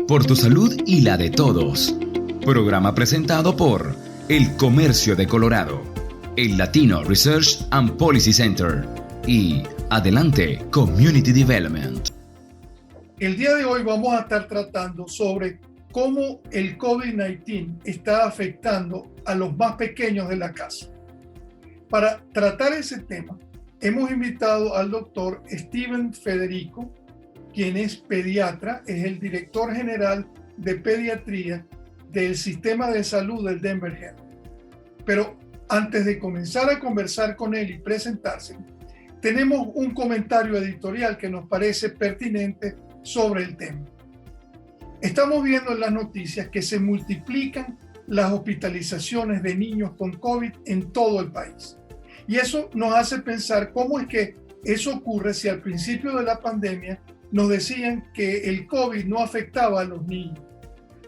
por tu salud y la de todos. Programa presentado por El Comercio de Colorado, el Latino Research and Policy Center y Adelante Community Development. El día de hoy vamos a estar tratando sobre cómo el COVID-19 está afectando a los más pequeños de la casa. Para tratar ese tema, hemos invitado al doctor Steven Federico, quien es pediatra, es el director general de pediatría del Sistema de Salud del Denver Health. Pero antes de comenzar a conversar con él y presentarse, tenemos un comentario editorial que nos parece pertinente sobre el tema. Estamos viendo en las noticias que se multiplican las hospitalizaciones de niños con COVID en todo el país. Y eso nos hace pensar cómo es que eso ocurre si al principio de la pandemia nos decían que el COVID no afectaba a los niños.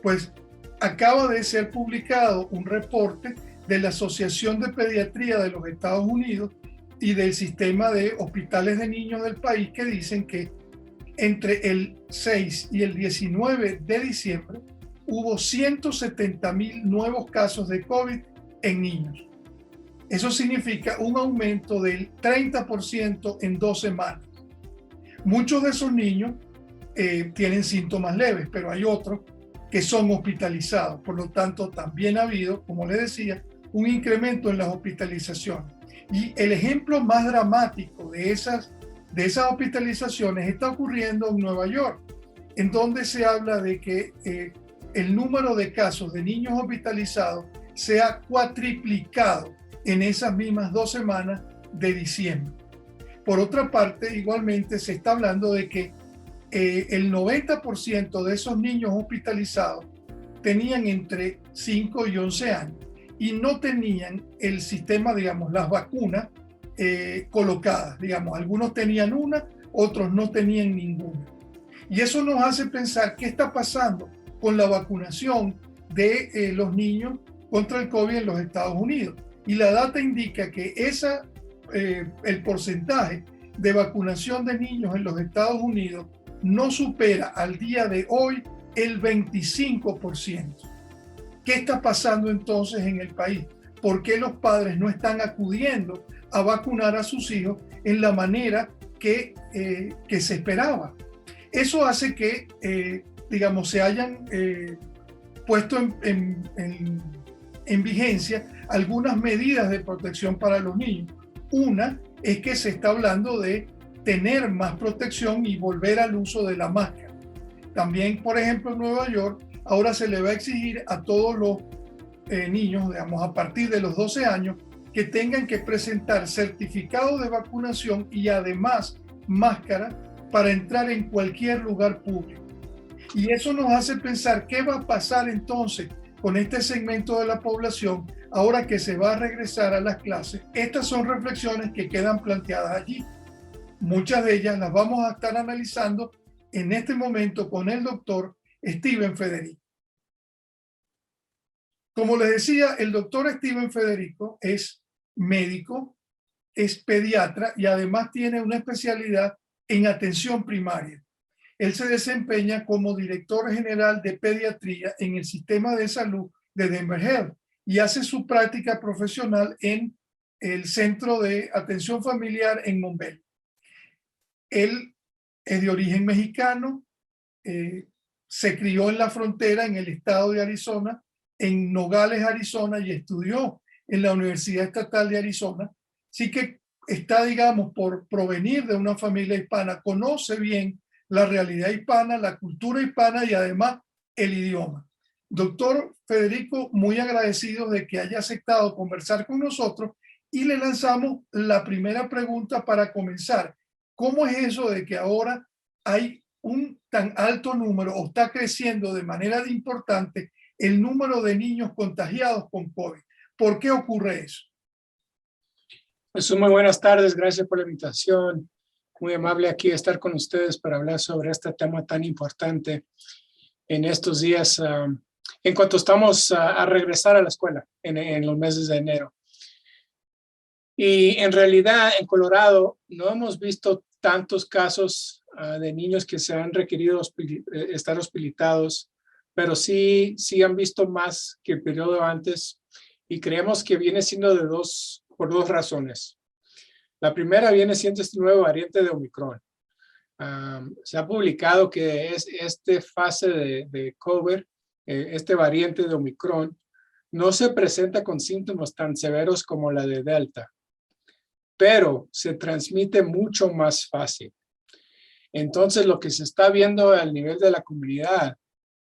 Pues acaba de ser publicado un reporte de la Asociación de Pediatría de los Estados Unidos y del Sistema de Hospitales de Niños del país que dicen que entre el 6 y el 19 de diciembre hubo 170,000 nuevos casos de COVID en niños. Eso significa un aumento del 30% en 2 semanas. Muchos de esos niños tienen síntomas leves, pero hay otros que son hospitalizados. Por lo tanto, también ha habido, como les decía, un incremento en las hospitalizaciones. Y el ejemplo más dramático de esas hospitalizaciones está ocurriendo en Nueva York, en donde se habla de que el número de casos de niños hospitalizados se ha cuatriplicado en esas mismas 2 semanas de diciembre. Por otra parte, igualmente se está hablando de que el 90% de esos niños hospitalizados tenían entre 5 y 11 años y no tenían el sistema, digamos, las vacunas colocadas. Digamos, algunos tenían una, otros no tenían ninguna. Y eso nos hace pensar qué está pasando con la vacunación de los niños contra el COVID en los Estados Unidos. Y la data indica que el porcentaje de vacunación de niños en los Estados Unidos no supera al día de hoy el 25%. ¿Qué está pasando entonces en el país? ¿Por qué los padres no están acudiendo a vacunar a sus hijos en la manera que se esperaba? Eso hace que, digamos, se hayan puesto en vigencia algunas medidas de protección para los niños. Una es que se está hablando de tener más protección y volver al uso de la máscara. También, por ejemplo, en Nueva York, ahora se le va a exigir a todos los niños, digamos, a partir de los 12 años, que tengan que presentar certificado de vacunación y además máscara para entrar en cualquier lugar público. Y eso nos hace pensar qué va a pasar entonces con este segmento de la población ahora que se va a regresar a las clases. Estas son reflexiones que quedan planteadas allí. Muchas de ellas las vamos a estar analizando en este momento con el doctor Steven Federico. Como les decía, el doctor Steven Federico es médico, es pediatra y además tiene una especialidad en atención primaria. Él se desempeña como director general de pediatría en el Sistema de Salud de Denver Health y hace su práctica profesional en el Centro de Atención Familiar en Montverde. Él es de origen mexicano, se crió en la frontera en el estado de Arizona, en Nogales, Arizona, y estudió en la Universidad Estatal de Arizona. Así que está, digamos, por provenir de una familia hispana, conoce bien la realidad hispana, la cultura hispana y además el idioma. Doctor Federico, muy agradecido de que haya aceptado conversar con nosotros y le lanzamos la primera pregunta para comenzar. ¿Cómo es eso de que ahora hay un tan alto número o está creciendo de manera importante el número de niños contagiados con COVID? ¿Por qué ocurre eso? Pues muy buenas tardes, gracias por la invitación. Muy amable aquí estar con ustedes para hablar sobre este tema tan importante en estos días, en cuanto estamos a regresar a la escuela en los meses de enero. Y en realidad en Colorado no hemos visto tantos casos de niños que se han requerido estar hospitalizados, pero sí han visto más que el periodo antes, y creemos que viene siendo por dos razones. La primera viene siendo este nuevo variante de Omicron. Se ha publicado que esta fase de COVID, este variante de Omicron, no se presenta con síntomas tan severos como la de Delta, pero se transmite mucho más fácil. Entonces, lo que se está viendo al nivel de la comunidad,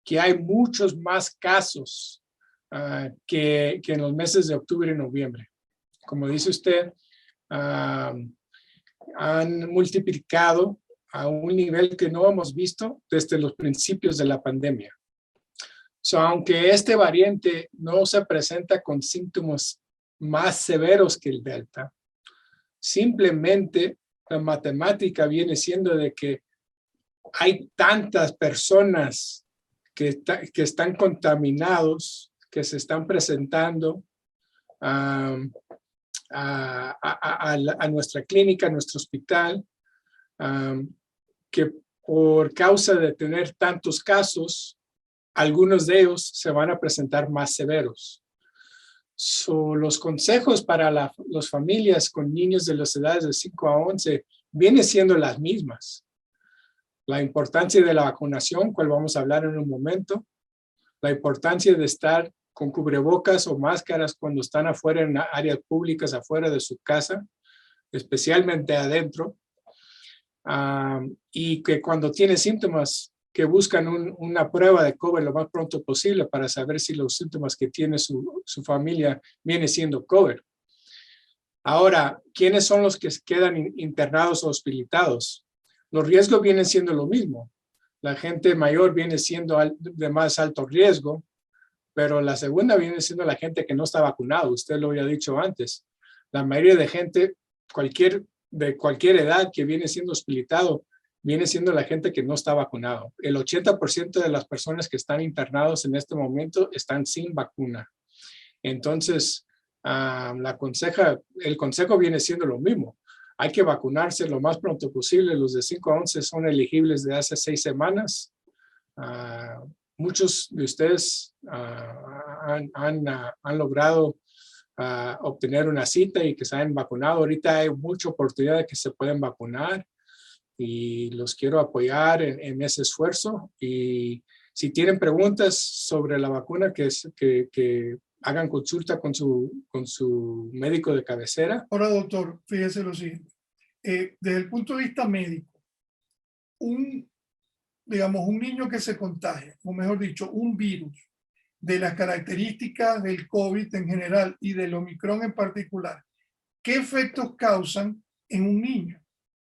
que hay muchos más casos que en los meses de octubre y noviembre. Como dice usted, han multiplicado a un nivel que no hemos visto desde los principios de la pandemia. Aunque este variante no se presenta con síntomas más severos que el Delta, simplemente la matemática viene siendo de que hay tantas personas que están contaminados, que se están presentando a nuestra clínica, a nuestro hospital, que por causa de tener tantos casos, algunos de ellos se van a presentar más severos. Los consejos para las familias con niños de las edades de 5 a 11 vienen siendo las mismas. La importancia de la vacunación, cual vamos a hablar en un momento. La importancia de estar con cubrebocas o máscaras cuando están afuera en áreas públicas, afuera de su casa, especialmente adentro. Y que cuando tiene síntomas, que buscan una prueba de COVID lo más pronto posible para saber si los síntomas que tiene su familia viene siendo COVID. Ahora, ¿quiénes son los que quedan internados o hospitalizados? Los riesgos vienen siendo lo mismo. La gente mayor viene siendo de más alto riesgo, pero la segunda viene siendo la gente que no está vacunado. Usted lo había dicho antes. La mayoría de gente, de cualquier edad que viene siendo hospitalizado, viene siendo la gente que no está vacunado. El 80% de las personas que están internados en este momento están sin vacuna. Entonces, el consejo viene siendo lo mismo. Hay que vacunarse lo más pronto posible. Los de 5 a 11 son elegibles de hace 6 semanas. Muchos de ustedes han logrado obtener una cita y que se han vacunado. Ahorita hay mucha oportunidad de que se pueden vacunar. Y los quiero apoyar en ese esfuerzo. Y si tienen preguntas sobre la vacuna, que hagan consulta con su médico de cabecera. Ahora, doctor, fíjese lo siguiente. Desde el punto de vista médico, un niño que se contagia, o mejor dicho, un virus de las características del COVID en general y del Omicron en particular, ¿qué efectos causan en un niño?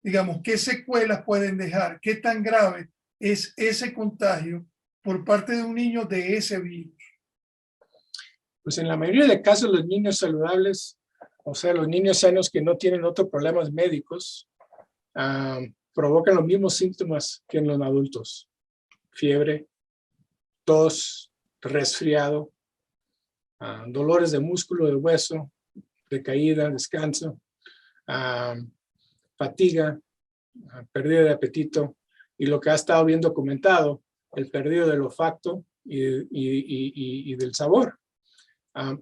Digamos, ¿qué secuelas pueden dejar? ¿Qué tan grave es ese contagio por parte de un niño de ese virus? Pues en la mayoría de casos los niños saludables, o sea, los niños sanos que no tienen otros problemas médicos, provocan los mismos síntomas que en los adultos. Fiebre, tos, resfriado, dolores de músculo, de hueso, decaída, descanso, fatiga, pérdida de apetito, y lo que ha estado bien documentado, el pérdida del olfato y del sabor.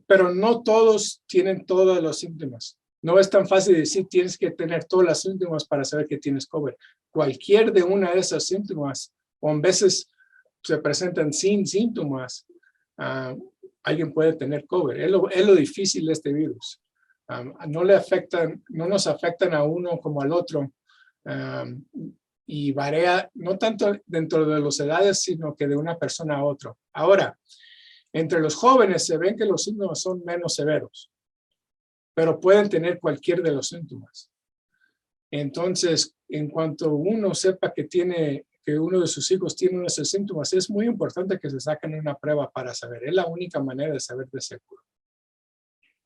Pero no todos tienen todos los síntomas. No es tan fácil decir tienes que tener todos los síntomas para saber que tienes COVID. Cualquier de una de esas síntomas, o en veces se presentan sin síntomas, alguien puede tener COVID. Es lo difícil de este virus. No nos afectan a uno como al otro, y varía no tanto dentro de las edades, sino que de una persona a otra. Ahora, entre los jóvenes se ven que los síntomas son menos severos, pero pueden tener cualquier de los síntomas. Entonces, en cuanto uno sepa que uno de sus hijos tiene esos síntomas, es muy importante que se saquen una prueba para saber. Es la única manera de saber de seguro.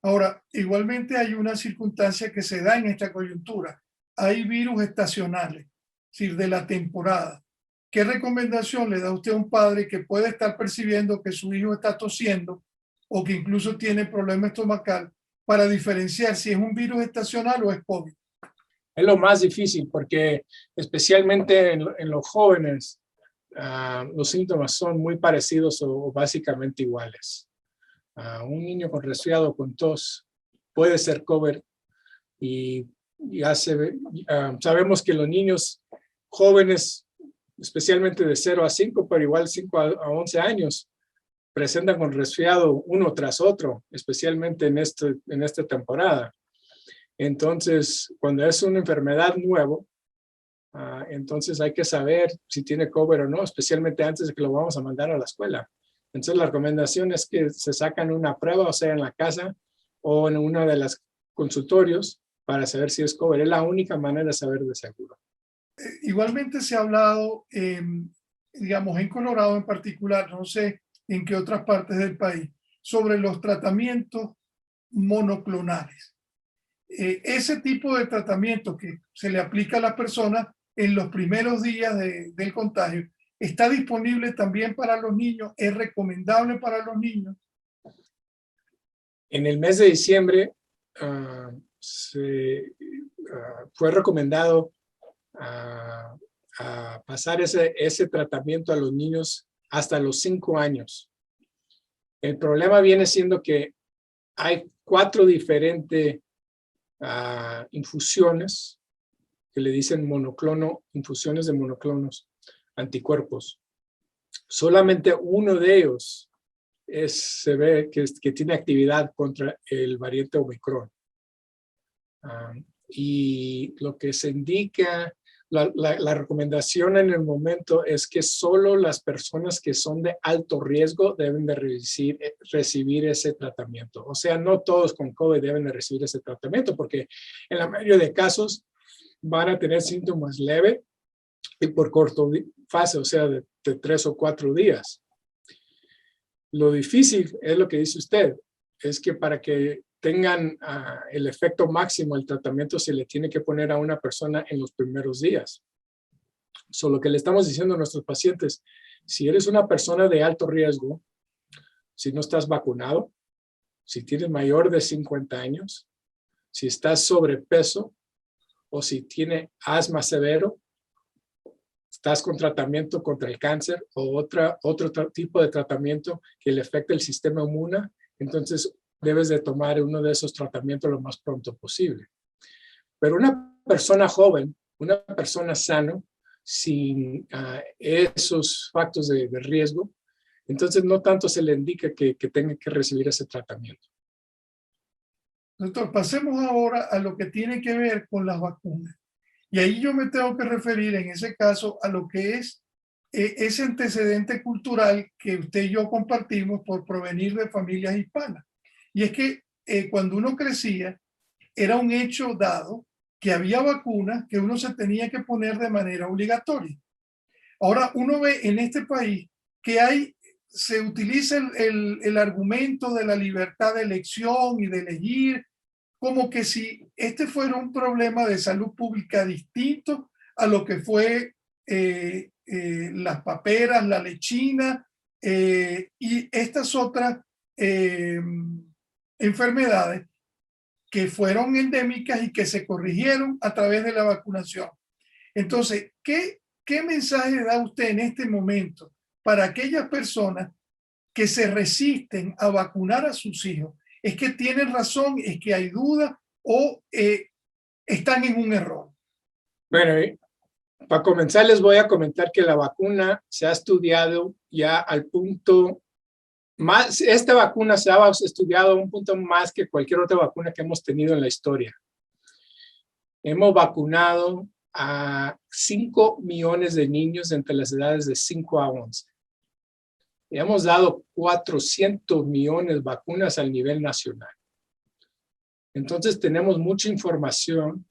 Ahora, igualmente hay una circunstancia que se da en esta coyuntura. Hay virus estacionales, es decir, de la temporada. ¿Qué recomendación le da usted a un padre que puede estar percibiendo que su hijo está tosiendo o que incluso tiene problema estomacal para diferenciar si es un virus estacional o es COVID? Es lo más difícil porque especialmente en los jóvenes, los síntomas son muy parecidos o básicamente iguales. Un niño con resfriado, con tos, puede ser COVID y ya sabemos que los niños jóvenes, especialmente de 0 a 5, pero igual 5 a 11 años, presentan con resfriado uno tras otro, especialmente en esta temporada. Entonces, cuando es una enfermedad nueva, entonces hay que saber si tiene COVID o no, especialmente antes de que lo vamos a mandar a la escuela. Entonces, la recomendación es que se sacan una prueba, o sea, en la casa o en uno de los consultorios para saber si es COVID. Es la única manera de saber de seguro. Igualmente se ha hablado, digamos, en Colorado en particular, no sé en qué otras partes del país, sobre los tratamientos monoclonales. Ese tipo de tratamiento que se le aplica a las personas en los primeros días del contagio, ¿está disponible también para los niños? ¿Es recomendable para los niños? En el mes de diciembre fue recomendado a pasar ese tratamiento a los niños hasta los 5 años. El problema viene siendo que hay 4 diferentes infusiones que le dicen monoclono, infusiones de monoclonos anticuerpos. Solamente uno de ellos se ve que tiene actividad contra el variante Omicron. Y lo que se indica, la recomendación en el momento es que solo las personas que son de alto riesgo deben de recibir ese tratamiento. O sea, no todos con COVID deben de recibir ese tratamiento porque en la mayoría de casos van a tener síntomas leves y por corto fase, o sea, de 3 o 4 días. Lo difícil es lo que dice usted, es que para que tengan el efecto máximo, el tratamiento se le tiene que poner a una persona en los primeros días. Lo que le estamos diciendo a nuestros pacientes, si eres una persona de alto riesgo, si no estás vacunado, si tienes mayor de 50 años, si estás sobrepeso o si tienes asma severo, estás con tratamiento contra el cáncer o otro tipo de tratamiento que le afecta el sistema inmune, entonces debes de tomar uno de esos tratamientos lo más pronto posible. Pero una persona joven, una persona sana, sin esos factores de riesgo, entonces no tanto se le indica que tenga que recibir ese tratamiento. Doctor, pasemos ahora a lo que tiene que ver con las vacunas. Y ahí yo me tengo que referir en ese caso a lo que es ese antecedente cultural que usted y yo compartimos por provenir de familias hispanas. Y es que cuando uno crecía, era un hecho dado que había vacunas que uno se tenía que poner de manera obligatoria. Ahora uno ve en este país que se utiliza el argumento de la libertad de elección y de elegir, como que si este fuera un problema de salud pública distinto a lo que fue las paperas, la lechina y estas otras enfermedades que fueron endémicas y que se corrigieron a través de la vacunación. Entonces, ¿qué mensaje da usted en este momento para aquellas personas que se resisten a vacunar a sus hijos? ¿Es que tienen razón, es que hay duda o están en un error? Bueno, para comenzar les voy a comentar que la vacuna se ha estudiado ya al punto más, esta vacuna se ha estudiado a un punto más que cualquier otra vacuna que hemos tenido en la historia. Hemos vacunado a 5 millones de niños entre las edades de 5 a 11. Hemos dado 400 millones de vacunas al nivel nacional. Entonces tenemos mucha información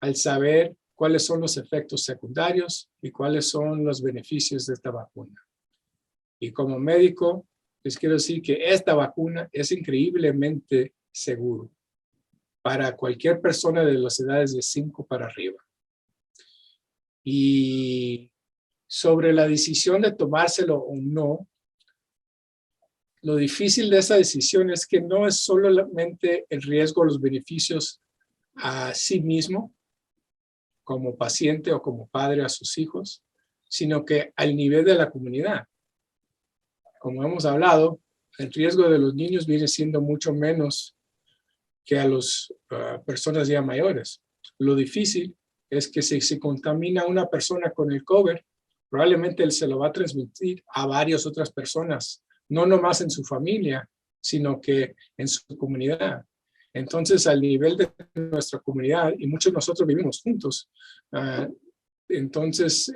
al saber cuáles son los efectos secundarios y cuáles son los beneficios de esta vacuna. Y como médico, les quiero decir que esta vacuna es increíblemente seguro para cualquier persona de las edades de 5 para arriba. Y sobre la decisión de tomárselo o no, lo difícil de esa decisión es que no es solamente el riesgo o los beneficios a sí mismo, como paciente o como padre a sus hijos, sino que al nivel de la comunidad. Como hemos hablado, el riesgo de los niños viene siendo mucho menos que a las personas ya mayores. Lo difícil es que si se contamina una persona con el COVID, probablemente él se lo va a transmitir a varias otras personas, no nomás en su familia, sino que en su comunidad. Entonces, al nivel de nuestra comunidad, y muchos de nosotros vivimos juntos, entonces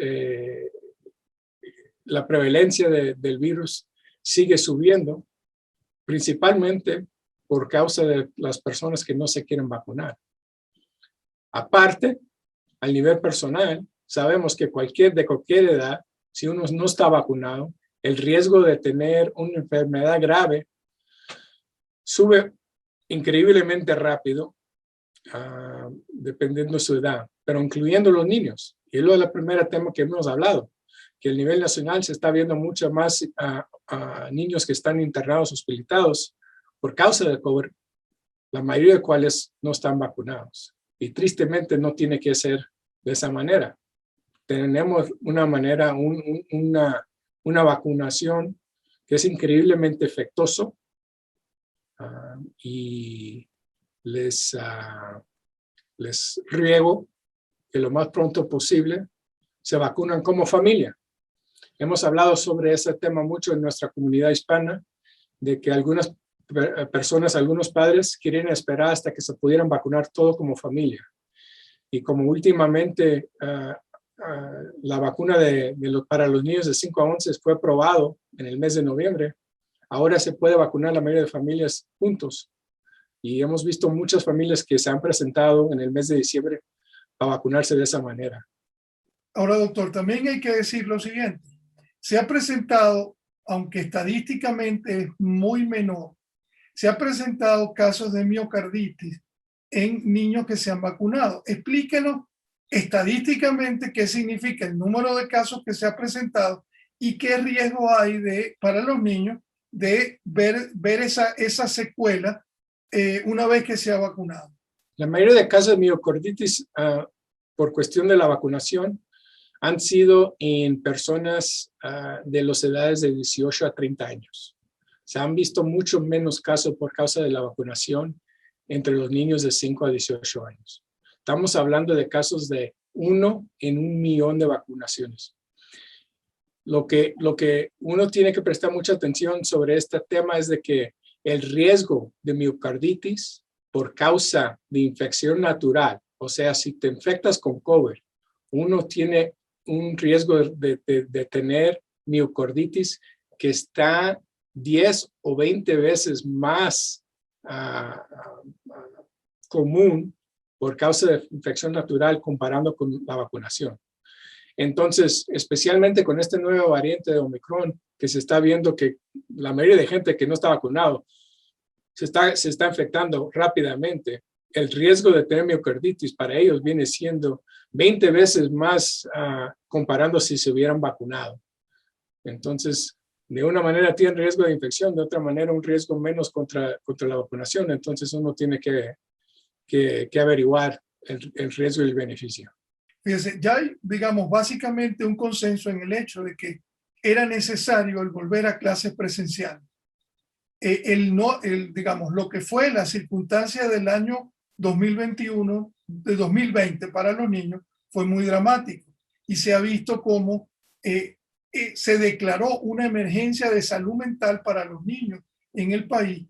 la prevalencia del virus sigue subiendo, principalmente por causa de las personas que no se quieren vacunar. Aparte, al nivel personal, sabemos que de cualquier edad, si uno no está vacunado, el riesgo de tener una enfermedad grave sube increíblemente rápido, dependiendo de su edad, pero incluyendo los niños. Y es lo del primer tema que hemos hablado, que a nivel nacional se está viendo mucho más niños que están internados, hospitalizados por causa del COVID, la mayoría de cuales no están vacunados. Y tristemente no tiene que ser de esa manera. Tenemos una manera, una vacunación que es increíblemente efectuoso, y les ruego que lo más pronto posible se vacunan como familia. Hemos hablado sobre ese tema mucho en nuestra comunidad hispana, de que algunas personas, algunos padres quieren esperar hasta que se pudieran vacunar todo como familia. Y como últimamente la vacuna para los niños de 5 a 11 fue aprobado en el mes de noviembre, ahora se puede vacunar la mayoría de familias juntos. Y hemos visto muchas familias que se han presentado en el mes de diciembre a vacunarse de esa manera. Ahora, doctor, también hay que decir lo siguiente. Se ha presentado, aunque estadísticamente es muy menor, se ha presentado casos de miocarditis en niños que se han vacunado. Explíquenos estadísticamente qué significa el número de casos que se ha presentado y qué riesgo hay para los niños de ver esa secuela una vez que se ha vacunado. La mayoría de casos de miocarditis por cuestión de la vacunación han sido en personas de las edades de 18 a 30 años. Se han visto mucho menos casos por causa de la vacunación entre los niños de 5 a 18 años. Estamos hablando de casos de 1 en 1.000.000 de vacunaciones. Lo que uno tiene que prestar mucha atención sobre este tema es de que el riesgo de miocarditis por causa de infección natural, o sea, si te infectas con COVID, uno tiene un riesgo de tener miocarditis que está 10 o 20 veces más común por causa de infección natural comparando con la vacunación. Entonces, especialmente con este nuevo variante de Omicron, que se está viendo que la mayoría de gente que no está vacunado se está infectando rápidamente, el riesgo de tener miocarditis para ellos viene siendo 20 veces más comparando si se hubieran vacunado. Entonces, de una manera tienen riesgo de infección, de otra manera un riesgo menos contra la vacunación. Entonces, uno tiene que averiguar el riesgo y el beneficio. Fíjense, ya hay, digamos, básicamente un consenso en el hecho de que era necesario el volver a clases presenciales. Digamos, lo que fue la circunstancia del año 2021, de 2020 para los niños fue muy dramático y se ha visto cómo se declaró una emergencia de salud mental para los niños en el país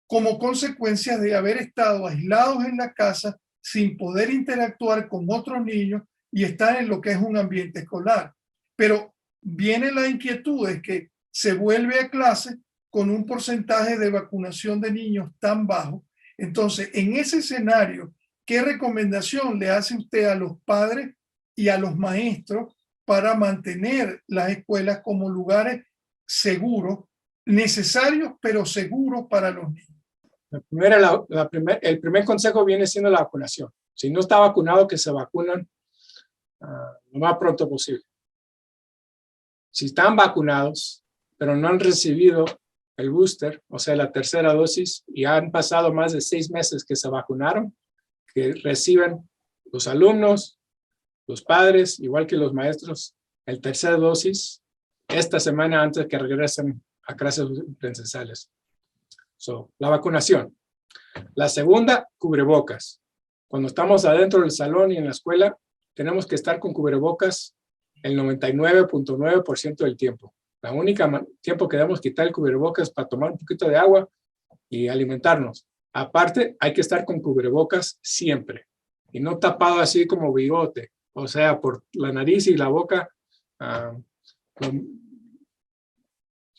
como consecuencia de haber estado aislados en la casa sin poder interactuar con otros niños y estar en lo que es un ambiente escolar. Pero viene la inquietud de que se vuelve a clase con un porcentaje de vacunación de niños tan bajo. Entonces, en ese escenario, ¿qué recomendación le hace usted a los padres y a los maestros para mantener las escuelas como lugares seguros, necesarios pero seguros para los niños? El primer consejo viene siendo la vacunación. Si no está vacunado, que se vacunan lo más pronto posible. Si están vacunados, pero no han recibido el booster, o sea, la tercera dosis, y han pasado más de 6 meses que se vacunaron, que reciban los alumnos, Los padres, igual que los maestros, el tercer dosis esta semana antes que regresen a clases presenciales. La vacunación. La segunda, cubrebocas. Cuando estamos adentro del salón y en la escuela, tenemos que estar con cubrebocas el 99.9% del tiempo. La única tiempo que debemos quitar el cubrebocas es para tomar un poquito de agua y alimentarnos. Aparte, hay que estar con cubrebocas siempre y no tapado así como bigote, o sea, por la nariz y la boca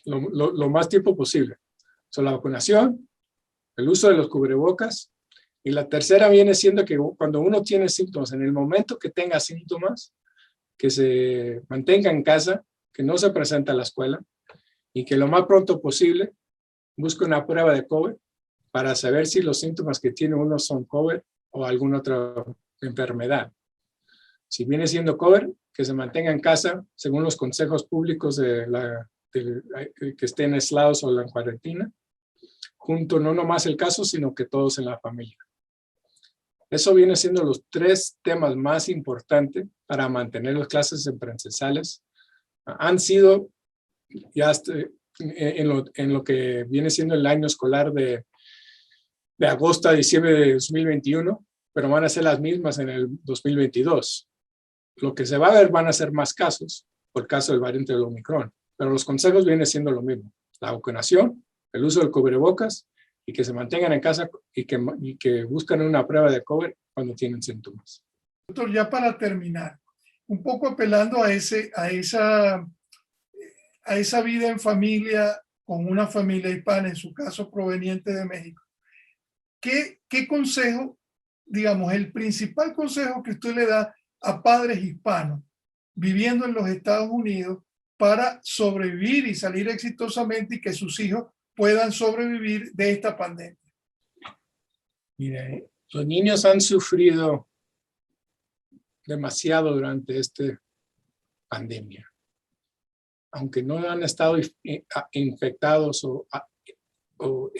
lo más tiempo posible. La vacunación, el uso de los cubrebocas, y la tercera viene siendo que cuando uno tiene síntomas, en el momento que tenga síntomas, que se mantenga en casa, que no se presente a la escuela y que lo más pronto posible busque una prueba de COVID para saber si los síntomas que tiene uno son COVID o alguna otra enfermedad. Si viene siendo COVID, que se mantenga en casa según los consejos públicos que estén aislados o en cuarentena, junto no nomás el caso, sino que todos en la familia. Eso viene siendo los 3 temas más importantes para mantener las clases presenciales. Han sido ya en lo que viene siendo el año escolar de agosto a diciembre de 2021, pero van a ser las mismas en el 2022. Lo que se va a ver van a ser más casos por caso del variante del Omicron, pero los consejos vienen siendo lo mismo. La vacunación, el uso del cubrebocas y que se mantengan en casa y que busquen una prueba de COVID cuando tienen síntomas. Doctor, ya para terminar, un poco apelando a esa vida en familia, con una familia hispana, en su caso proveniente de México, ¿qué consejo, digamos, el principal consejo que usted le da a padres hispanos viviendo en los Estados Unidos para sobrevivir y salir exitosamente y que sus hijos puedan sobrevivir de esta pandemia? Mire, los niños han sufrido demasiado durante esta pandemia. Aunque no han estado infectados o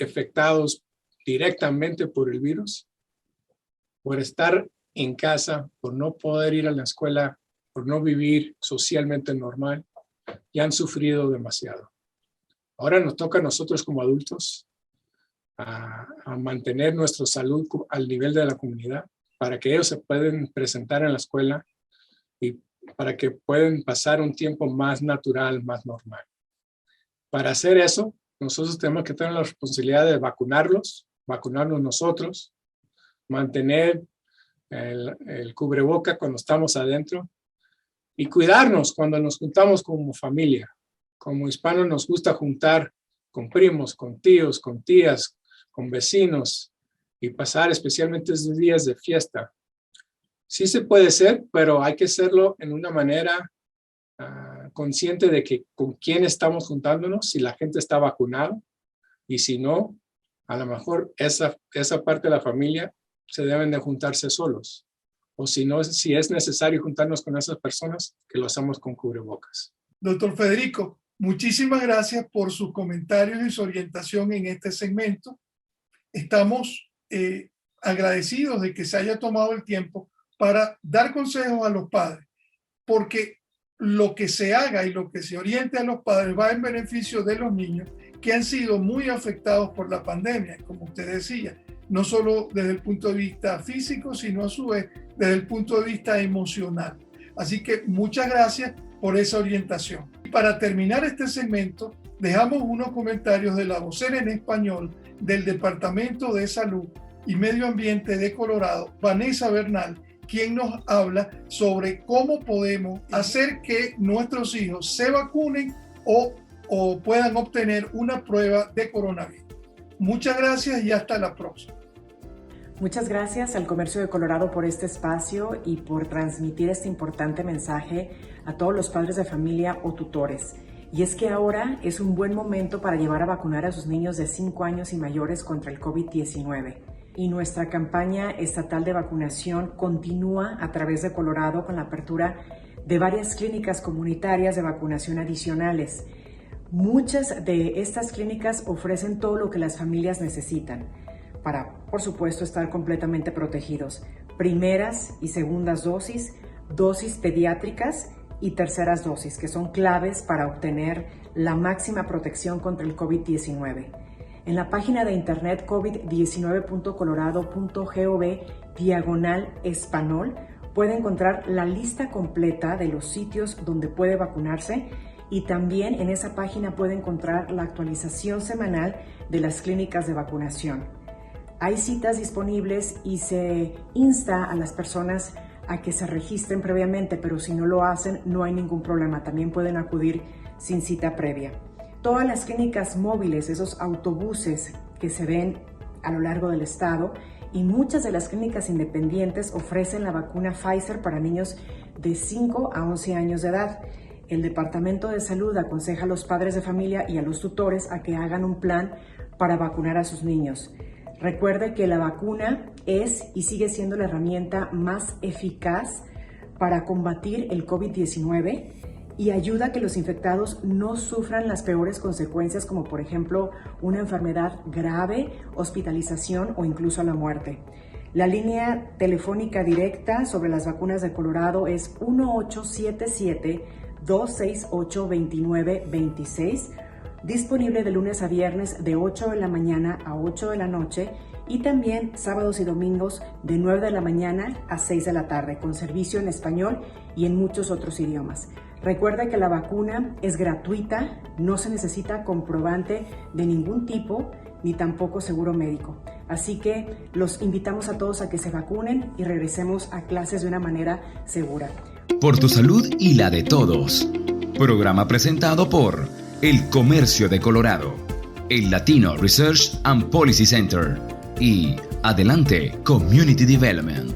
afectados directamente por el virus, por estar en casa, por no poder ir a la escuela, por no vivir socialmente normal, ya han sufrido demasiado. Ahora nos toca a nosotros como adultos a mantener nuestra salud al nivel de la comunidad para que ellos se puedan presentar en la escuela y para que puedan pasar un tiempo más natural, más normal. Para hacer eso, nosotros tenemos que tener la responsabilidad de vacunarnos nosotros, mantener el cubreboca cuando estamos adentro y cuidarnos cuando nos juntamos como familia. Como hispanos nos gusta juntar con primos, con tíos, con tías, con vecinos y pasar especialmente esos días de fiesta. Sí se puede hacer, pero hay que hacerlo en una manera consciente de que con quién estamos juntándonos, si la gente está vacunada y si no, a lo mejor esa parte de la familia se deben de juntarse solos. O si no, si es necesario juntarnos con esas personas, que lo hacemos con cubrebocas. Doctor Federico, muchísimas gracias por sus comentarios y su orientación en este segmento. Estamos agradecidos de que se haya tomado el tiempo para dar consejos a los padres, porque lo que se haga y lo que se oriente a los padres va en beneficio de los niños que han sido muy afectados por la pandemia, como usted decía, no solo desde el punto de vista físico, sino a su vez desde el punto de vista emocional. Así que muchas gracias por esa orientación. Y para terminar este segmento, dejamos unos comentarios de la vocera en español del Departamento de Salud y Medio Ambiente de Colorado, Vanessa Bernal, quien nos habla sobre cómo podemos hacer que nuestros hijos se vacunen o puedan obtener una prueba de coronavirus. Muchas gracias y hasta la próxima. Muchas gracias al Comercio de Colorado por este espacio y por transmitir este importante mensaje a todos los padres de familia o tutores. Y es que ahora es un buen momento para llevar a vacunar a sus niños de 5 años y mayores contra el COVID-19. Y nuestra campaña estatal de vacunación continúa a través de Colorado con la apertura de varias clínicas comunitarias de vacunación adicionales. Muchas de estas clínicas ofrecen todo lo que las familias necesitan para, por supuesto, estar completamente protegidos. Primeras y segundas dosis, dosis pediátricas y terceras dosis, que son claves para obtener la máxima protección contra el COVID-19. En la página de internet covid19.colorado.gov/español puede encontrar la lista completa de los sitios donde puede vacunarse, y también en esa página puede encontrar la actualización semanal de las clínicas de vacunación. Hay citas disponibles y se insta a las personas a que se registren previamente, pero si no lo hacen, no hay ningún problema. También pueden acudir sin cita previa. Todas las clínicas móviles, esos autobuses que se ven a lo largo del estado, y muchas de las clínicas independientes ofrecen la vacuna Pfizer para niños de 5 a 11 años de edad. El Departamento de Salud aconseja a los padres de familia y a los tutores a que hagan un plan para vacunar a sus niños. Recuerde que la vacuna es y sigue siendo la herramienta más eficaz para combatir el COVID-19 y ayuda a que los infectados no sufran las peores consecuencias, como por ejemplo una enfermedad grave, hospitalización o incluso la muerte. La línea telefónica directa sobre las vacunas de Colorado es 1877-268-2926, disponible de lunes a viernes de 8 de la mañana a 8 de la noche y también sábados y domingos de 9 de la mañana a 6 de la tarde, con servicio en español y en muchos otros idiomas. Recuerda que la vacuna es gratuita, no se necesita comprobante de ningún tipo ni tampoco seguro médico. Así que los invitamos a todos a que se vacunen y regresemos a clases de una manera segura. Por tu salud y la de todos. Programa presentado por El Comercio de Colorado, el Latino Research and Policy Center y Adelante Community Development.